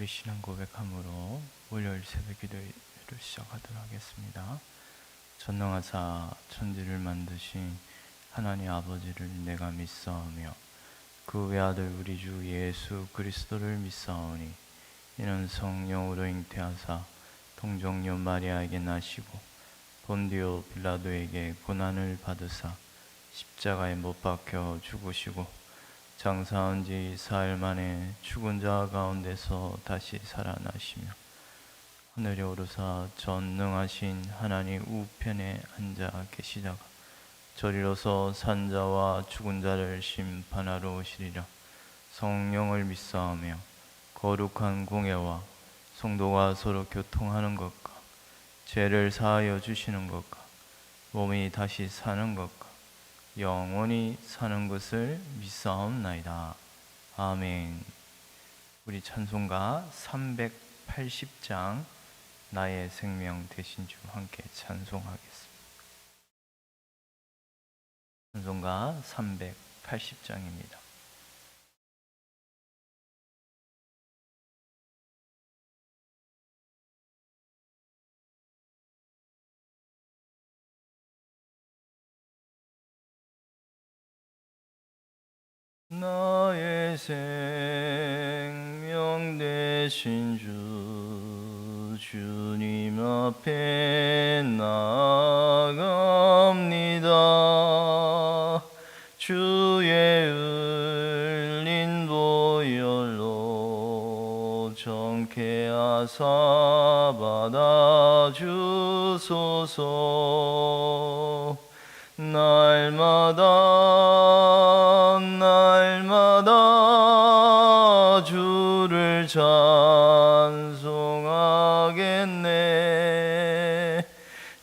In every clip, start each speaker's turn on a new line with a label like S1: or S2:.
S1: 우리 신앙 고백함으로 월요일 새벽 기도를 시작하도록 하겠습니다. 전능하사 천지를 만드신 하나님 아버지를 내가 믿사오며 그 외아들 우리 주 예수 그리스도를 믿사오니 이는 성령으로 잉태하사 동정녀 마리아에게 나시고 본디오 빌라도에게 고난을 받으사 십자가에 못 박혀 죽으시고 장사한 지 사흘 만에 죽은 자 가운데서 다시 살아나시며 하늘에 오르사 전능하신 하나님 우편에 앉아 계시다가 저리로서 산자와 죽은 자를 심판하러 오시리라. 성령을 믿사오며 거룩한 공예와 성도가 서로 교통하는 것과 죄를 사하여 주시는 것과 몸이 다시 사는 것과 영원히 사는 것을 믿사옵나이다. 아멘. 우리 찬송가 380장 나의 생명 되신 주 함께 찬송하겠습니다. 찬송가 380장입니다. 나의 생명 되신 주 주님 앞에 나아갑니다. 주의 흘린 보혈로 정케하사 받아주소서. 날마다 주를 찬송하겠네.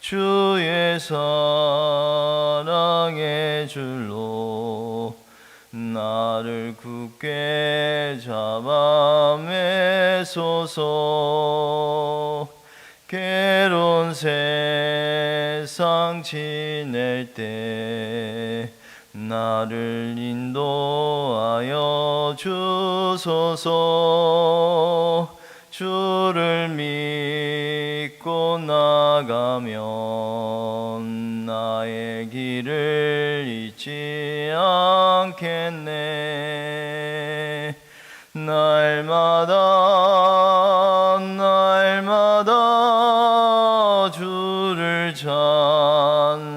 S1: 주의 사랑의 줄로 나를 굳게 잡아 매소서. 괴로운 세상 지낼 때 나를 인도하여 주소서. 주를 믿고 나가면 나의 길을 잊지 않겠네. 날마다 주를 찬송하겠네.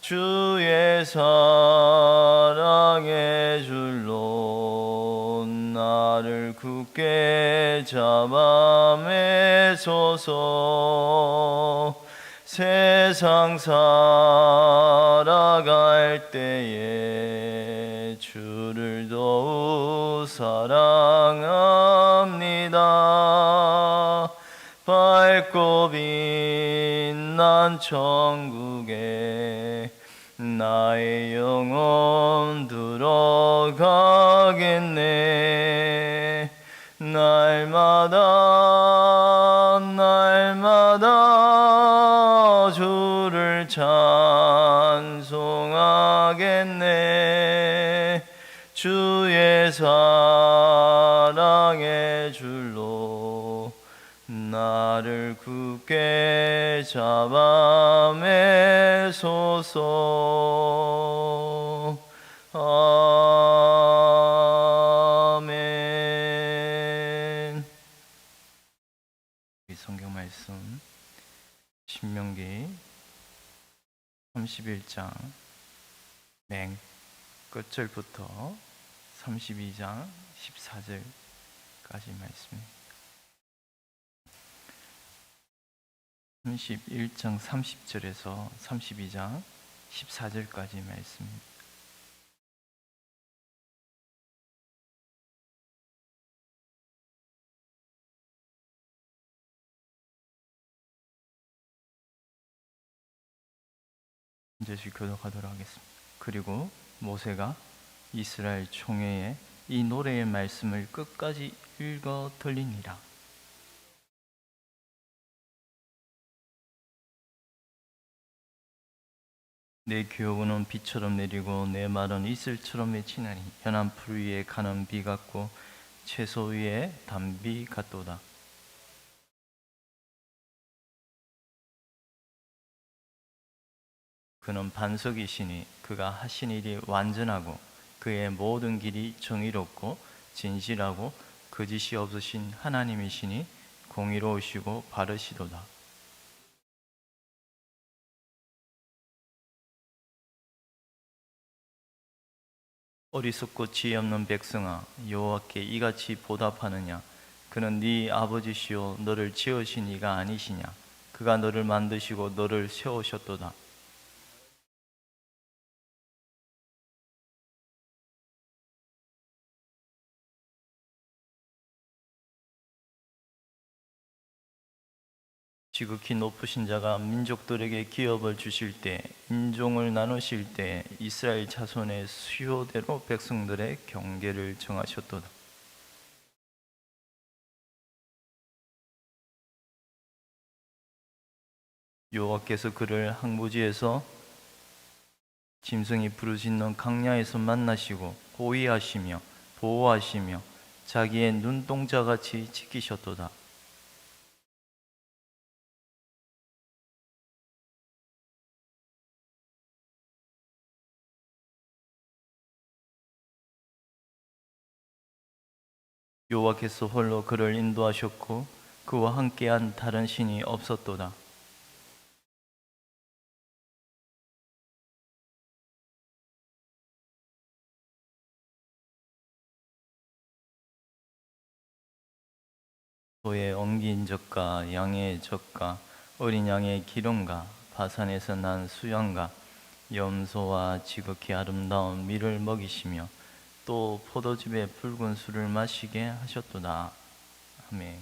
S1: 주의 사랑의 줄로 나를 굳게 잡아 매소서. 세상 살아갈 때에 주를 더욱 사랑합니다. 밝고 빛난 천국에 나의 영혼 들어가겠네. 날마다 주를 찬송하겠네. 주의 사랑의 줄로 나를 굳게 잡아 매소서. 아멘. 이 성경 말씀 신명기 31장 맨 끝절부터 32장 14절까지 말씀입니다. 31장 30절에서 32장 14절까지 말씀입니다. 이제 교독하도록 하겠습니다. 그리고 모세가 이스라엘 총회에 이 노래의 말씀을 끝까지 읽어 들리니라. 내 교훈은 비처럼 내리고 내 말은 이슬처럼 맺히나니 연한 풀 위에 가는 비 같고 채소 위에 단비 같도다. 그는 반석이시니 그가 하신 일이 완전하고 그의 모든 길이 정의롭고 진실하고 거짓이 없으신 하나님이시니 공의로우시고 바르시도다. 어리석고 지혜 없는 백성아, 여호와께 이같이 보답하느냐? 그는 네 아버지시요 너를 지으신 이가 아니시냐? 그가 너를 만드시고 너를 세우셨도다. 지극히 높으신 자가 민족들에게 기업을 주실 때, 인종을 나누실 때 이스라엘 자손의 수요대로 백성들의 경계를 정하셨도다. 여호와께서 그를 항구지에서 짐승이 부르짖는 강야에서 만나시고 호위하시며 보호하시며 자기의 눈동자같이 지키셨도다. 여호와께서 홀로 그를 인도하셨고 그와 함께한 다른 신이 없었도다. 소의 엉긴 젖과 양의 젖과 어린 양의 기름과 바산에서 난 수양과 염소와 지극히 아름다운 밀을 먹이시며 또 포도즙의 붉은 술을 마시게 하셨도다. 아멘.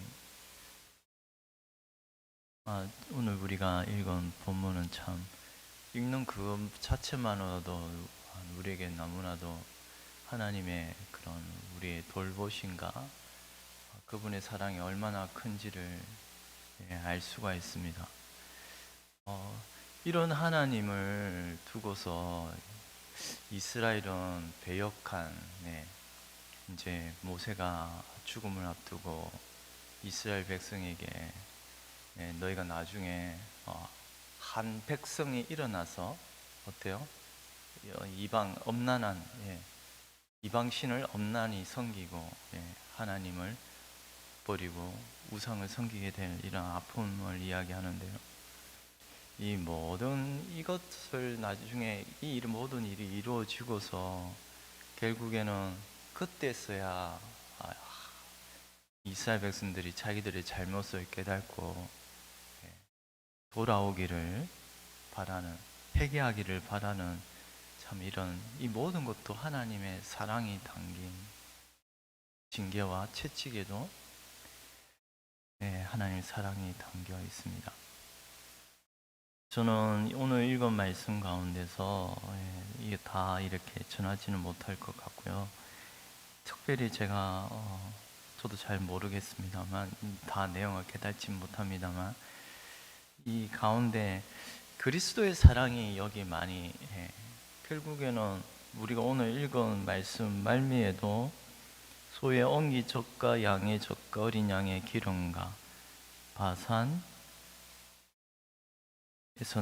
S1: 오늘 우리가 읽은 본문은 참 읽는 그 자체만으로도 우리에게 너무나도 하나님의 그런 우리의 돌보심과 그분의 사랑이 얼마나 큰지를 알 수가 있습니다. 이런 하나님을 두고서 이스라엘은 배역한 이제 모세가 죽음을 앞두고 이스라엘 백성에게 너희가 나중에 한 백성이 일어나서 어때요? 이방 엄난한 이방 신을 엄난히 섬기고 하나님을 버리고 우상을 섬기게 될 이런 아픔을 이야기하는데요. 이 모든 이것을 나중에 이 모든 일이 이루어지고서 결국에는 그때서야 이스라엘 백성들이 자기들의 잘못을 깨닫고 돌아오기를 바라는, 회개하기를 바라는, 참 이런 이 모든 것도 하나님의 사랑이 담긴 징계와 채찍에도 하나님의 사랑이 담겨 있습니다. 저는 오늘 읽은 말씀 가운데서 이게 다 이렇게 전하지는 못할 것 같고요. 특별히 제가 저도 잘 모르겠습니다만 다 내용을 깨닫지 못합니다만 이 가운데 그리스도의 사랑이 여기 많이 결국에는 우리가 오늘 읽은 말씀 말미에도 소의 엉기 젖과 양의 젖과 어린 양의 기름과 바산에서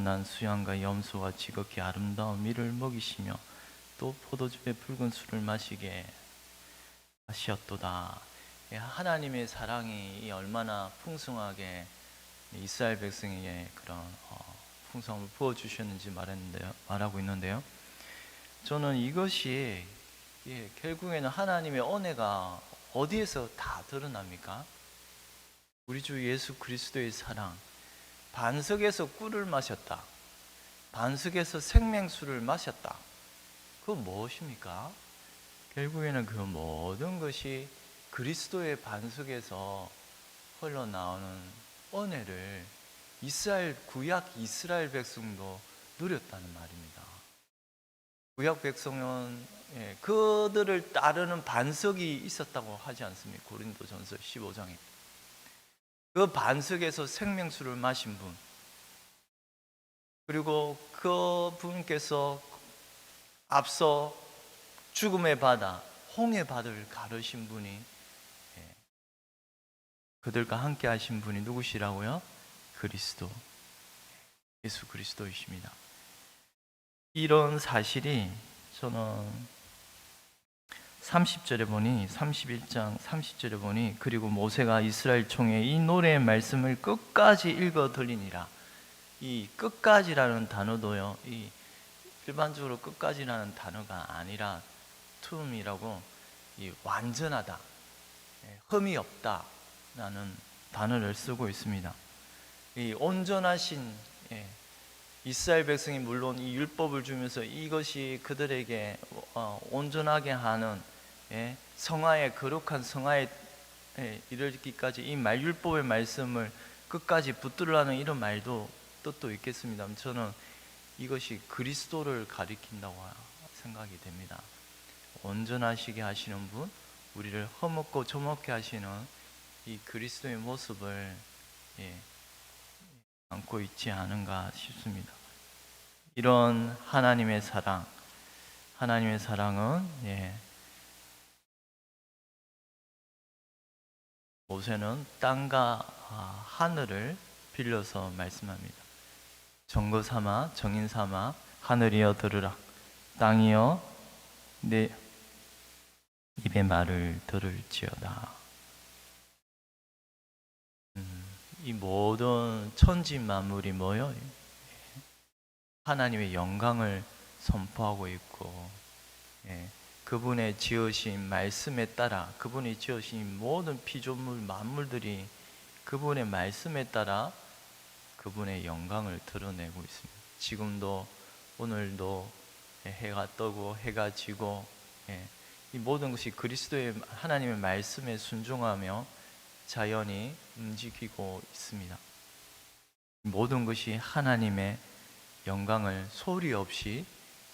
S1: 난 수양과 염소와 지극히 아름다운 밀을 먹이시며 또 포도즙의 붉은 술을 마시게 하셨도다. 하나님의 사랑이 얼마나 풍성하게 이스라엘 백성에게 그런 풍성을 부어주셨는지 말하고 있는데요. 저는 이것이 결국에는 하나님의 은혜가 어디에서 다 드러납니까? 우리 주 예수 그리스도의 사랑. 반석에서 꿀을 마셨다. 반석에서 생명수를 마셨다. 그건 무엇입니까? 결국에는 그 모든 것이 그리스도의 반석에서 흘러나오는 은혜를 구약 이스라엘 백성도 누렸다는 말입니다. 구약 백성은 그들을 따르는 반석이 있었다고 하지 않습니까? 고린도전서 15장에 그 반석에서 생명수를 마신 분, 그리고 그 분께서 앞서 죽음의 바다, 홍해 바다를 가르신 분이, 예, 그들과 함께 하신 분이 누구시라고요? 그리스도, 예수 그리스도이십니다. 이런 사실이 저는 30절에 보니, 31장 30절에 보니, 그리고 모세가 이스라엘 총회에 이 노래의 말씀을 끝까지 읽어 들리니라. 이 끝까지라는 단어도요, 이 일반적으로 끝까지라는 단어가 아니라 툼이라고, 이 완전하다, 흠이 없다라는 단어를 쓰고 있습니다. 이 온전하신, 이스라엘 백성이 물론 이 율법을 주면서 이것이 그들에게 온전하게 하는, 성화의 거룩한 성화에 이르기까지 이 율법의 말씀을 끝까지 붙들라는 이런 말도 뜻도 있겠습니다. 저는 이것이 그리스도를 가리킨다고 생각이 됩니다. 온전하시게 하시는 분, 우리를 허먹고 조먹게 하시는 이 그리스도의 모습을 안고 있지 않은가 싶습니다. 이런 하나님의 사랑, 하나님의 사랑은, 모세는 땅과 하늘을 빌려서 말씀합니다. 정거 삼아, 정인 삼아, 하늘이여 들으라, 땅이여 내 입의 말을 들을지어다. 이 모든 천지 만물이 뭐요? 하나님의 영광을 선포하고 있고, 그분의 지으신 말씀에 따라, 그분이 지으신 모든 피조물 만물들이 그분의 말씀에 따라 그분의 영광을 드러내고 있습니다. 지금도, 오늘도 해가 뜨고 해가 지고, 이 모든 것이 그리스도의 하나님의 말씀에 순종하며 자연이 움직이고 있습니다. 모든 것이 하나님의 영광을 소리 없이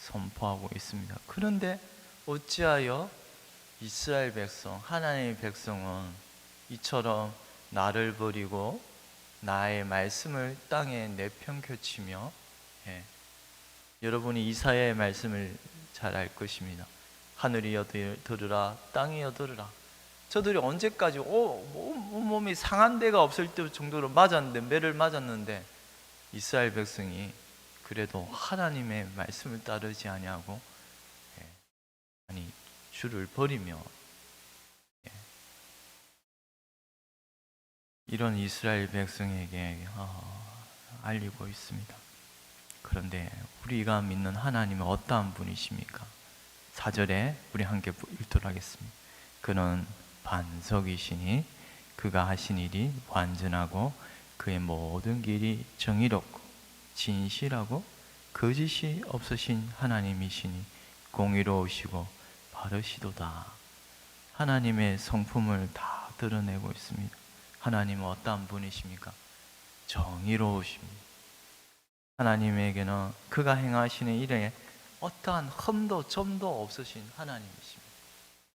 S1: 선포하고 있습니다. 그런데 어찌하여 이스라엘 백성, 하나님의 백성은 이처럼 나를 버리고 나의 말씀을 땅에 내팽개치며, 여러분이 이사야의 말씀을 잘 알 것입니다. 하늘이여 들으라, 땅이여 들으라. 저들이 언제까지 몸이 상한 데가 없을 정도로 맞았는데, 매를 맞았는데, 이스라엘 백성이 그래도 하나님의 말씀을 따르지 아니하고, 아니 주를 버리며, 이런 이스라엘 백성에게 알리고 있습니다. 그런데 우리가 믿는 하나님은 어떠한 분이십니까? 4절에 우리 함께 읽도록 하겠습니다. 그는 반석이시니 그가 하신 일이 완전하고 그의 모든 길이 정의롭고 진실하고 거짓이 없으신 하나님이시니 공의로우시고 바르시도다. 하나님의 성품을 다 드러내고 있습니다. 하나님은 어떠한 분이십니까? 정의로우십니다. 하나님에게는 그가 행하시는 일에 어떠한 흠도 점도 없으신 하나님이십니다.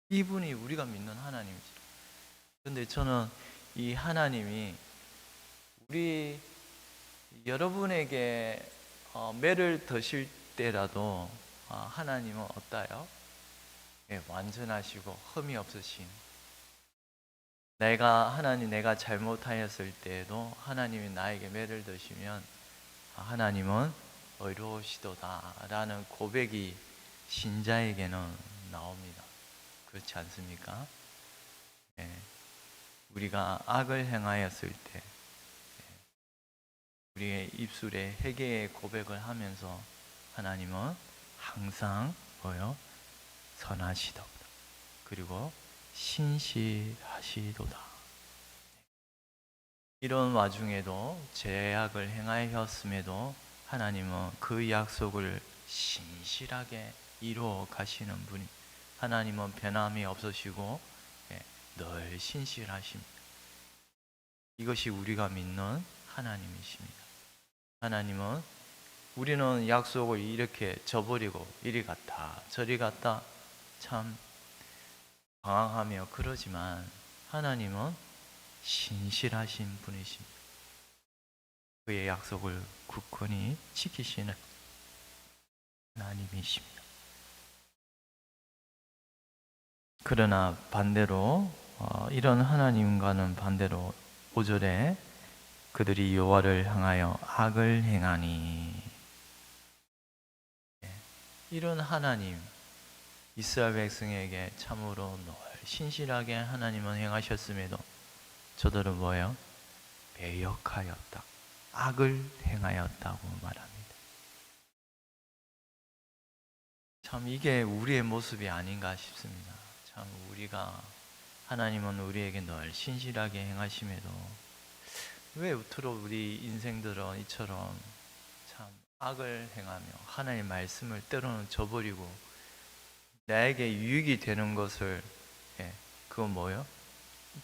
S1: 이분이 우리가 믿는 하나님이죠. 그런데 저는 이 하나님이 우리 여러분에게 매를 드실 때라도 하나님은 어떠요? 완전하시고 흠이 없으신, 내가 잘못하였을 때에도 하나님이 나에게 매를 드시면 하나님은 의로우시도다 라는 고백이 신자에게는 나옵니다. 그렇지 않습니까? 우리가 악을 행하였을 때 우리의 입술에 회개의 고백을 하면서 하나님은 항상 선하시도다. 그리고 신실하시도다. 이런 와중에도 죄악을 행하였음에도 하나님은 그 약속을 신실하게 이루어 가시는 분이, 하나님은 변함이 없으시고 늘 신실하십니다. 이것이 우리가 믿는 하나님이십니다. 하나님은, 우리는 약속을 이렇게 저버리고 이리 갔다 저리 갔다 참 방황하며 그러지만 하나님은 신실하신 분이십니다. 그의 약속을 굳건히 지키시는 하나님이십니다. 그러나 반대로 이런 하나님과는 반대로 5절에 그들이 여호와를 향하여 악을 행하니, 이런 하나님, 이스라엘 백성에게 참으로 늘 신실하게 하나님은 행하셨음에도 저들은 뭐예요? 배역하였다, 악을 행하였다고 말합니다. 참 이게 우리의 모습이 아닌가 싶습니다. 참 우리가, 하나님은 우리에게 늘 신실하게 행하심에도 왜 우투로 우리 인생들은 이처럼 참 악을 행하며 하나님의 말씀을 때로는 저버리고 나에게 유익이 되는 것을, 그건 뭐예요?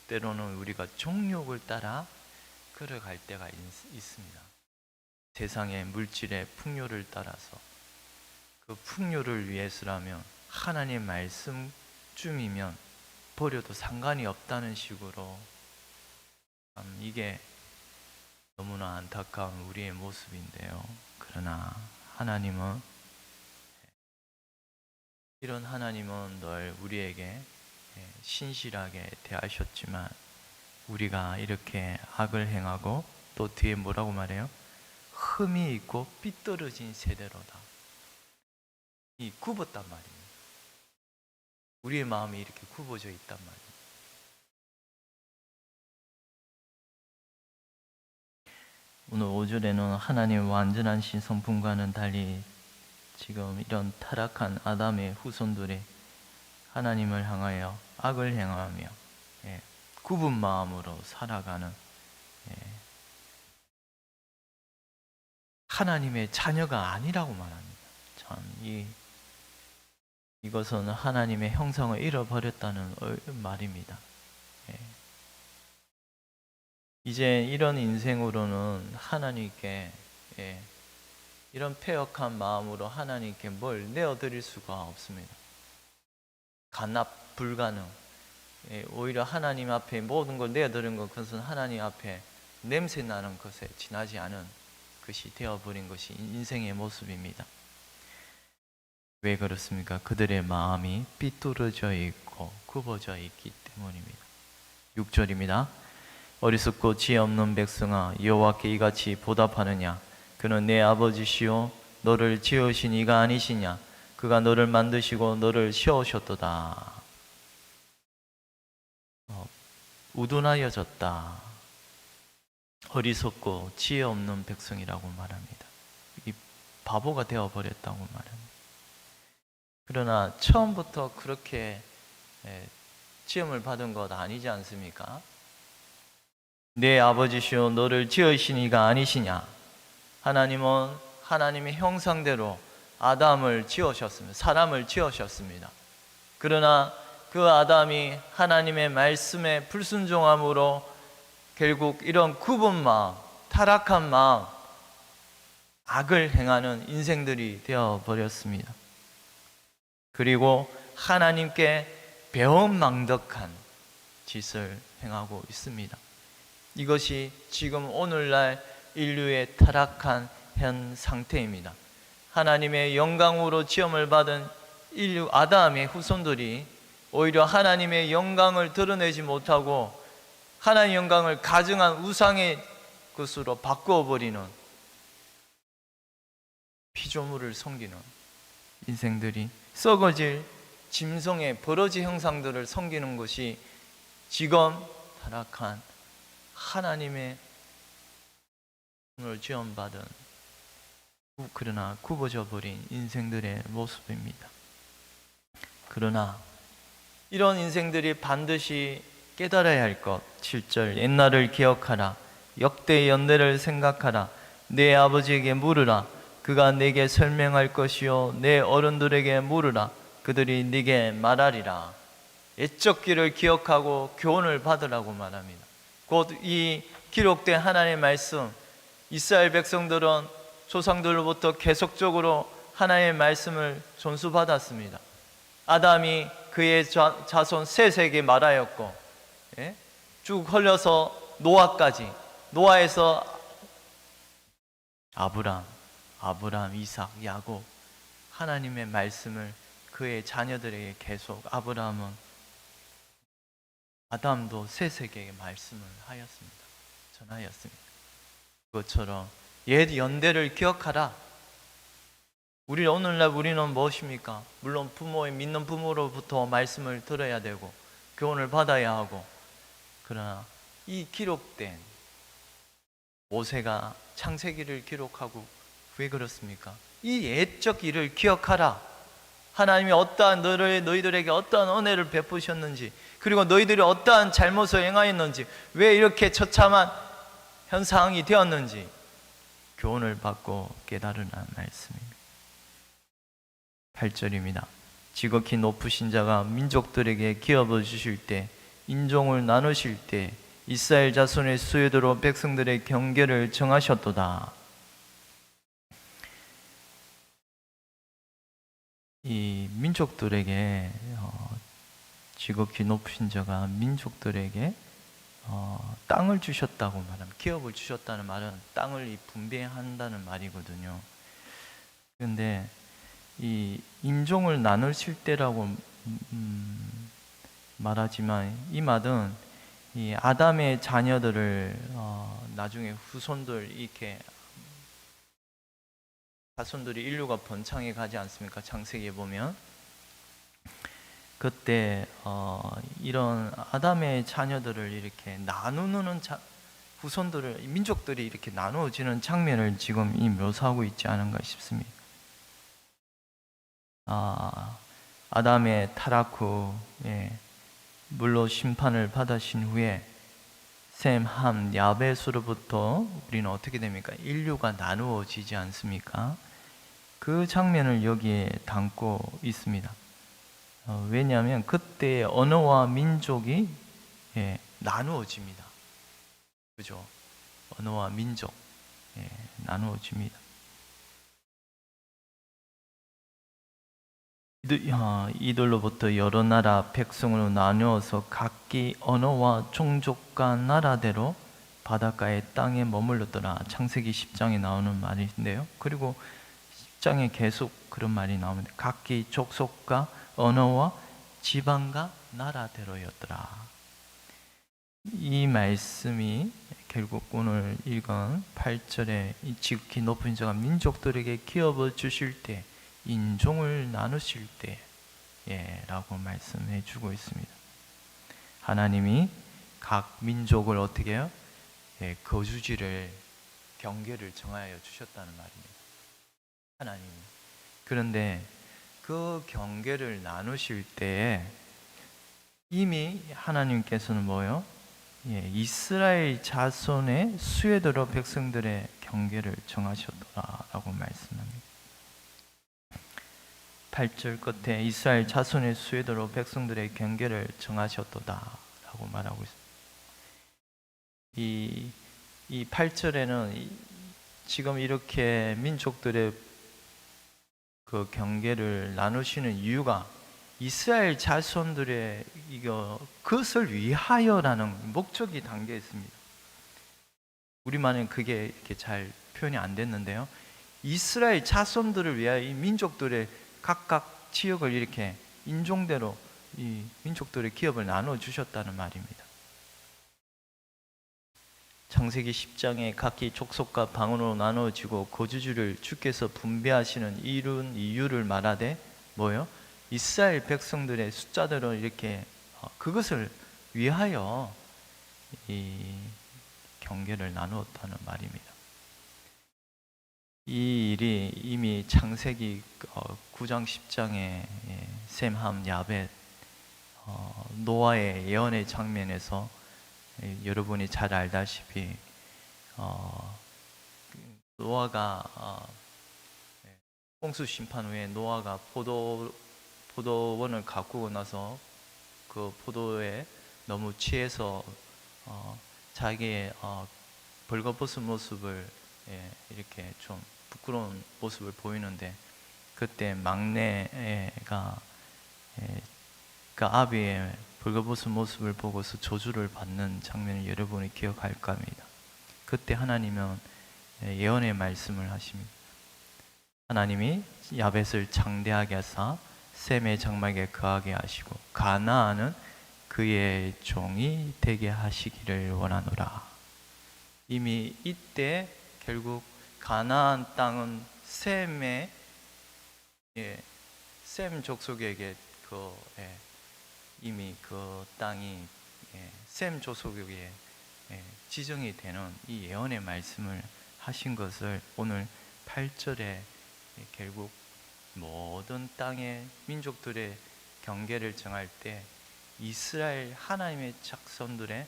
S1: 때로는 우리가 정욕을 따라 걸어갈 때가 있습니다. 세상의 물질의 풍요를 따라서, 그 풍요를 위해서라면 하나님의 말씀쯤이면 버려도 상관이 없다는 식으로, 이게 너무나 안타까운 우리의 모습인데요. 그러나 하나님은, 이런 하나님은 늘 우리에게 신실하게 대하셨지만 우리가 이렇게 악을 행하고 또 뒤에 뭐라고 말해요? 흠이 있고 삐뚤어진 세대로다. 이 굽었단 말입니다. 우리의 마음이 이렇게 굽어져 있단 말입니다. 오늘 5절에는 하나님의 완전한 신성품과는 달리 지금 이런 타락한 아담의 후손들이 하나님을 향하여 악을 행하며 굽은 마음으로 살아가는 하나님의 자녀가 아니라고 말합니다. 참 이것은 하나님의 형상을 잃어버렸다는 말입니다. 이제 이런 인생으로는 하나님께, 이런 패역한 마음으로 하나님께 뭘 내어드릴 수가 없습니다. 간납 불가능. 오히려 하나님 앞에 모든 걸 내어드린 것, 그것은 하나님 앞에 냄새 나는 것에 지나지 않은 것이 되어버린 것이 인생의 모습입니다. 왜 그렇습니까? 그들의 마음이 삐뚤어져 있고 굽어져 있기 때문입니다. 6절입니다. 어리석고 지혜 없는 백성아, 여호와께 이같이 보답하느냐? 그는 내 아버지시오 너를 지으신 이가 아니시냐? 그가 너를 만드시고 너를 세우셨도다. 우둔하여졌다. 어리석고 지혜 없는 백성이라고 말합니다. 이 바보가 되어버렸다고 말합니다. 그러나 처음부터 그렇게 지음을 받은 것 아니지 않습니까? 내 아버지시오 너를 지으신 이가 아니시냐? 하나님은 하나님의 형상대로 아담을 지으셨습니다. 사람을 지으셨습니다. 그러나 그 아담이 하나님의 말씀에 불순종함으로 결국 이런 굽은 마음, 타락한 마음, 악을 행하는 인생들이 되어버렸습니다. 그리고 하나님께 배은망덕한 짓을 행하고 있습니다. 이것이 지금 오늘날 인류의 타락한 현 상태입니다. 하나님의 영광으로 지음을 받은 인류 아담의 후손들이 오히려 하나님의 영광을 드러내지 못하고 하나님의 영광을 가증한 우상의 것으로 바꾸어버리는, 피조물을 섬기는 인생들이, 썩어질 짐승의 버러지 형상들을 섬기는 것이 지금 타락한 하나님의 오늘 지원받은 그러나 굽어져 버린 인생들의 모습입니다. 그러나 이런 인생들이 반드시 깨달아야 할 것, 7절 옛날을 기억하라. 역대 연대를 생각하라. 내 아버지에게 물으라. 그가 내게 설명할 것이요 내 어른들에게 물으라. 그들이 네게 말하리라. 옛적 길을 기억하고 교훈을 받으라고 말합니다. 곧 이 기록된 하나님의 말씀, 이스라엘 백성들은 조상들로부터 계속적으로 하나님의 말씀을 전수받았습니다. 아담이 그의 자손 셋에게 말하였고, 쭉 흘려서 노아까지, 노아에서 아브람, 이삭, 야곱, 하나님의 말씀을 그의 자녀들에게 계속, 아브라함은 아담도 셋에게 말씀을 하였습니다. 전하였습니다. 그것처럼 옛 연대를 기억하라. 오늘날 우리는 무엇입니까? 물론 믿는 부모로부터 말씀을 들어야 되고 교훈을 받아야 하고, 그러나 이 기록된 모세가 창세기를 기록하고 왜 그렇습니까? 이 옛적 일을 기억하라. 하나님이 어떠한 너희들에게 어떠한 은혜를 베푸셨는지, 그리고 너희들이 어떠한 잘못을 행하였는지, 왜 이렇게 처참한 현 상황이 되었는지 교훈을 받고 깨달으라는 말씀입니다. 8절입니다. 지극히 높으신 자가 민족들에게 기업을 주실 때, 인종을 나누실 때 이스라엘 자손의 수요대로 백성들의 경계를 정하셨도다. 이 민족들에게 지극히 높으신 자가 민족들에게 땅을 주셨다고 말하면, 기업을 주셨다는 말은 땅을 분배한다는 말이거든요. 그런데 이 인종을 나누실 때라고 말하지만, 이 말은 이 아담의 자녀들을 나중에 후손들, 이렇게 자손들이 인류가 번창해 가지 않습니까? 창세기에 보면 그때 이런 아담의 자녀들을 이렇게 나누는 후손들을, 민족들이 이렇게 나누어지는 장면을 지금 이 묘사하고 있지 않은가 싶습니다. 아담의 타락 후 물로 심판을 받으신 후에 셈, 함, 야벳으로부터 우리는 어떻게 됩니까? 인류가 나누어지지 않습니까? 그 장면을 여기에 담고 있습니다. 왜냐하면 그때 언어와 민족이 나누어집니다. 그죠? 언어와 민족 나누어집니다. 이들로부터 여러 나라 백성으로 나누어서 각기 언어와 종족과 나라대로 바닷가의 땅에 머물렀더라. 창세기 10장에 나오는 말인데요. 그리고 10장에 계속 그런 말이 나옵니다. 각기 족속과 언어와 지방과 나라대로였더라. 이 말씀이 결국 오늘 읽은 8절에 지극히 높은 자가 민족들에게 기업을 주실 때, 인종을 나누실 때 라고 말씀해 주고 있습니다. 하나님이 각 민족을 어떻게 해요? 거주지를, 경계를 정하여 주셨다는 말입니다. 하나님이. 그런데 그 경계를 나누실 때에 이미 하나님께서는 뭐요? 이스라엘 자손의 수혜대로 백성들의 경계를 정하셨더라라고 말씀합니다. 8절 끝에 이스라엘 자손의 수혜대로 백성들의 경계를 정하셨도다라고 말하고 있습니다. 이 8절에는 지금 이렇게 민족들의 그 경계를 나누시는 이유가 이스라엘 자손들의 그것을 위하여라는 목적이 담겨 있습니다. 우리말은 그게 이렇게 잘 표현이 안 됐는데요. 이스라엘 자손들을 위하여 이 민족들의 각각 지역을 이렇게 인종대로 이 민족들의 기업을 나눠 주셨다는 말입니다. 창세기 10장에 각기 족속과 방언으로 나누어지고 거주지를 주께서 분배하시는 이런 이유를 말하되 뭐요? 이스라엘 백성들의 숫자대로 이렇게 그것을 위하여 이 경계를 나누었다는 말입니다. 이 일이 이미 창세기 9장 10장에 셈, 함, 야벳, 노아의 예언의 장면에서 여러분이 잘 알다시피 노아가 홍수 심판 후에 노아가 포도원을 가꾸고 나서 그 포도에 너무 취해서 자기의 벌거벗은 모습을 이렇게 좀 부끄러운 모습을 보이는데, 그때 막내가 그 아비의 벌거벗은 모습을 보고서 저주를 받는 장면을 여러분이 기억할까 합니다. 그때 하나님은 예언의 말씀을 하십니다. 하나님이 야벳을 장대하게 하사 셈의 장막에 거하게 하시고 가나안은 그의 종이 되게 하시기를 원하노라. 이미 이때 결국 가나안 땅은 셈의 셈 족속에게 이미 그 땅이 셈 족속에게 지정이 되는 이 예언의 말씀을 하신 것을 오늘 8절에 결국 모든 땅의 민족들의 경계를 정할 때 이스라엘 하나님의 작손들의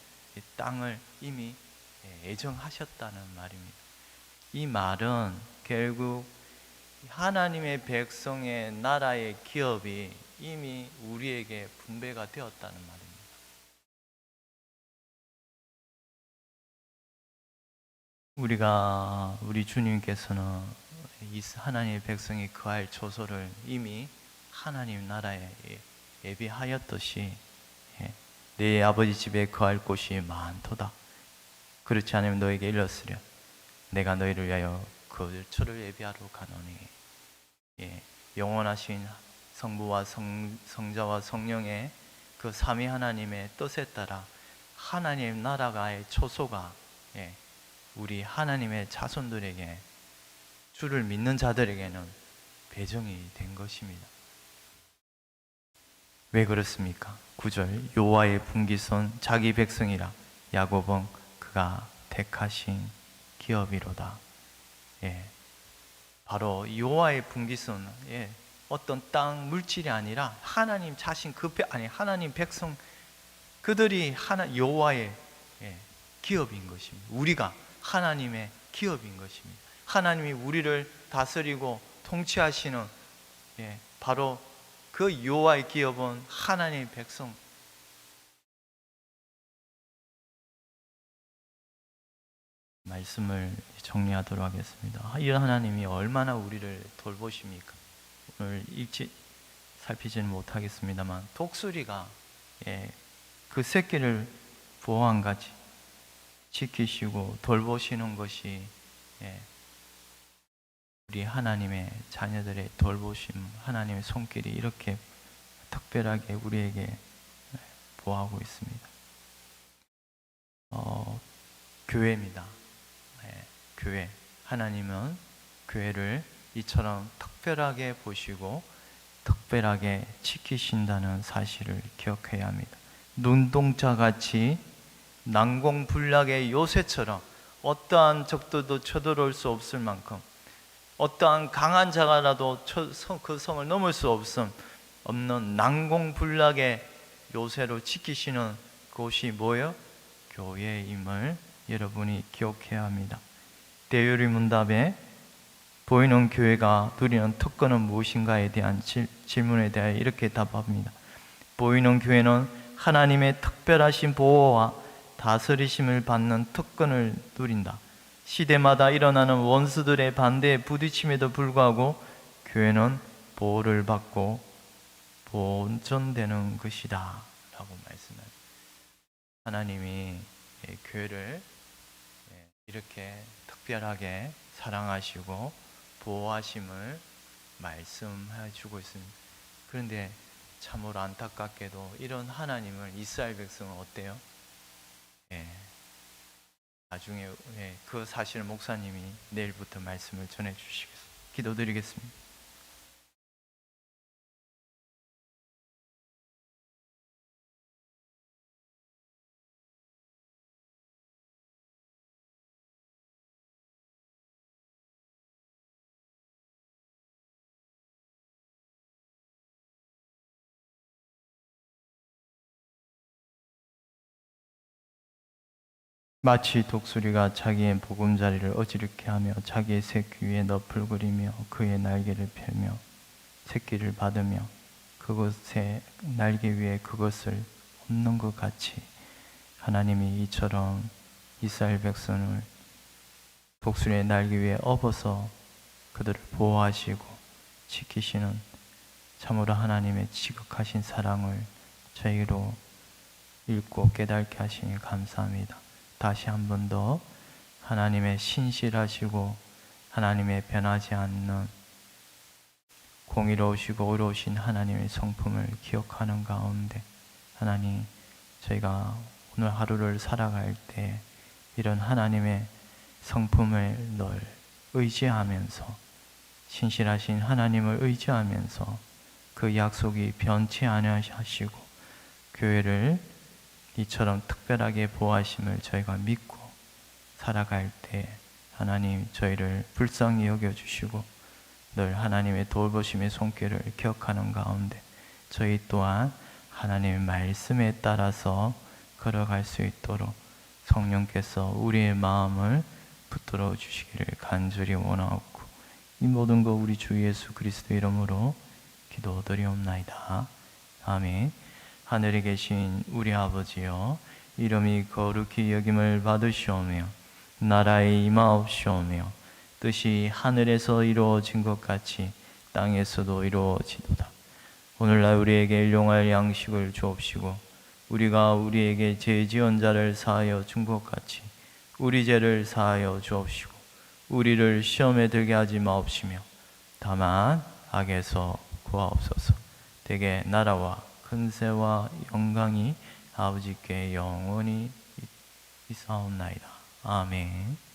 S1: 땅을 이미 예정하셨다는 말입니다. 이 말은 결국 하나님의 백성의 나라의 기업이 이미 우리에게 분배가 되었다는 말입니다. 우리 주님께서는 하나님의 백성이 거할 조소를 이미 하나님 나라에 예비하였듯이 내 아버지 집에 거할 곳이 많도다. 그렇지 않으면 너에게 일렀으랴. 내가 너희를 위하여 거처를 예비하러 가노니. 영원하신 성부와 성자와 성령의 그 삼위 하나님의 뜻에 따라 하나님 나라가의 초소가 우리 하나님의 자손들에게, 주를 믿는 자들에게는 배정이 된 것입니다. 왜 그렇습니까? 9절 여호와의 분깃손 자기 백성이라 야곱은 그가 택하신 기업이로다. 바로 여호와의 분깃손, 어떤 땅 물질이 아니라 하나님 자신 하나님 백성 그들이 여호와의 기업인 것입니다. 우리가 하나님의 기업인 것입니다. 하나님이 우리를 다스리고 통치하시는 바로 그 여호와의 기업은 하나님의 백성. 말씀을 정리하도록 하겠습니다. 이 하나님이 얼마나 우리를 돌보십니까? 오늘 살피지는 못하겠습니다만 독수리가 그 새끼를 보호한같이 지키시고 돌보시는 것이 우리 하나님의 자녀들의 돌보심, 하나님의 손길이 이렇게 특별하게 우리에게 보호하고 있습니다. 교회입니다. 교회. 하나님은 교회를 이처럼 특별하게 보시고 특별하게 지키신다는 사실을 기억해야 합니다. 눈동자같이 난공불락의 요새처럼 어떠한 적들도 쳐들어올 수 없을 만큼, 어떠한 강한 자가라도 그 성을 넘을 수 없는 난공불락의 요새로 지키시는 곳이 뭐예요? 교회임을 여러분이 기억해야 합니다. 대요리 문답에 보이는 교회가 누리는 특권은 무엇인가에 대한 질문에 대해 이렇게 답합니다. 보이는 교회는 하나님의 특별하신 보호와 다스리심을 받는 특권을 누린다. 시대마다 일어나는 원수들의 반대에 부딪힘에도 불구하고 교회는 보호를 받고 보존되는 것이다 라고 말씀합니다. 하나님이 교회를 이렇게 특별하게 사랑하시고 보호하심을 말씀해 주고 있습니다. 그런데 참으로 안타깝게도 이런 하나님을 이스라엘 백성은 어때요? 나중에 그 사실을 목사님이 내일부터 말씀을 전해 주시겠습니다. 기도드리겠습니다. 마치 독수리가 자기의 보금자리를 어지럽게 하며 자기의 새끼 위에 늪을 그리며 그의 날개를 펴며 새끼를 받으며 그것의 날개 위에 그것을 엎는 것 같이 하나님이 이처럼 이스라엘 백성을 독수리의 날개 위에 업어서 그들을 보호하시고 지키시는 참으로 하나님의 지극하신 사랑을 저희로 읽고 깨닫게 하시니 감사합니다. 다시 한 번 더 하나님의 신실하시고 하나님의 변하지 않는 공의로우시고 의로우신 하나님의 성품을 기억하는 가운데 하나님, 저희가 오늘 하루를 살아갈 때 이런 하나님의 성품을 늘 의지하면서 신실하신 하나님을 의지하면서 그 약속이 변치 아니하시고 교회를 이처럼 특별하게 보호하심을 저희가 믿고 살아갈 때 하나님 저희를 불쌍히 여겨주시고 늘 하나님의 돌보심의 손길을 기억하는 가운데 저희 또한 하나님의 말씀에 따라서 걸어갈 수 있도록 성령께서 우리의 마음을 붙들어 주시기를 간절히 원하옵고 이 모든 거 우리 주 예수 그리스도 이름으로 기도드리옵나이다. 아멘. 하늘에 계신 우리 아버지여, 이름이 거룩히 여김을 받으시오며 나라의 임하옵시오며 뜻이 하늘에서 이루어진 것 같이 땅에서도 이루어지도다. 오늘날 우리에게 일용할 양식을 주옵시고 우리가 우리에게 죄 지은 자를 사하여 준 것 같이 우리 죄를 사하여 주옵시고 우리를 시험에 들게 하지 마옵시며 다만 악에서 구하옵소서. 대개 나라와 근세와 영광이 아버지께 영원히 있사옵나이다. 아멘.